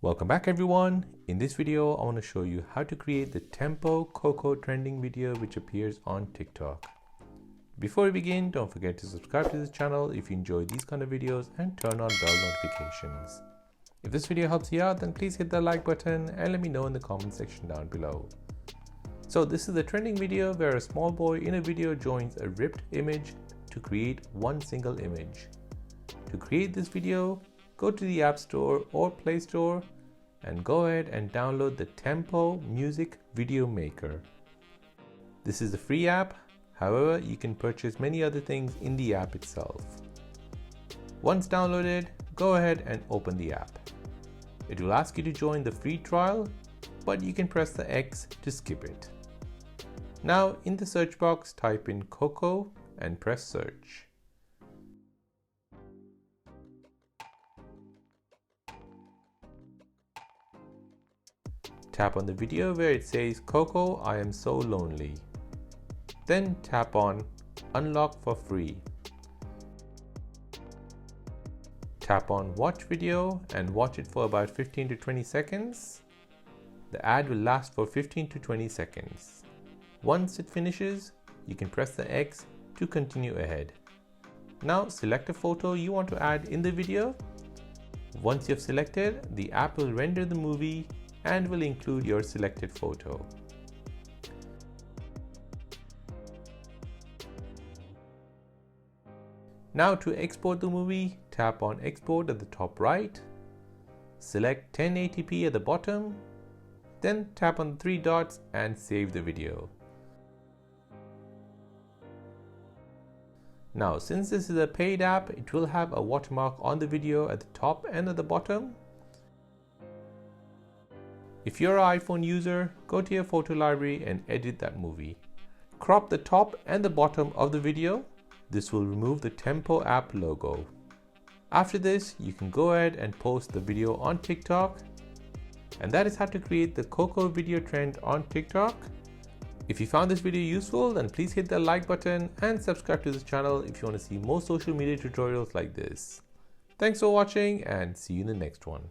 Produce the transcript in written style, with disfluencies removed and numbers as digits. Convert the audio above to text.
Welcome back everyone. In this video, I want to show you how to create the tempo Coco trending video which appears on TikTok. Before we begin, don't forget to subscribe to this channel if you enjoy these kind of videos and turn on bell notifications. If this video helps you out, then please hit the like button and let me know in the comment section down below. So this is the trending video where a small boy in a video joins a ripped image to create one single image. To create this video, go to the App Store or Play Store and go ahead and download the Tempo Music Video Maker. This is a free app, however you can purchase many other things in the app itself. Once downloaded, go ahead and open the app. It will ask you to join the free trial, but you can press the X to skip it. Now in the search box type in Coco and press search. Tap on the video where it says Coco, I am so lonely. Then tap on Unlock for free. Tap on Watch video and watch it for about 15 to 20 seconds. The ad will last for 15 to 20 seconds. Once it finishes, you can press the X to continue ahead. Now select a photo you want to add in the video. Once you have selected, the app will render the movie and will include your selected photo. Now to export the movie, tap on Export at the top right, select 1080p at the bottom, then tap on the three dots and save the video. Now since this is a paid app, it will have a watermark on the video at the top and at the bottom. If you're an iPhone user, go to your photo library and edit that movie. Crop the top and the bottom of the video. This will remove the Tempo app logo. After this, you can go ahead and post the video on TikTok. And that is how to create the Coco video trend on TikTok. If you found this video useful, then please hit the like button and subscribe to this channel if you want to see more social media tutorials like this. Thanks for watching and see you in the next one.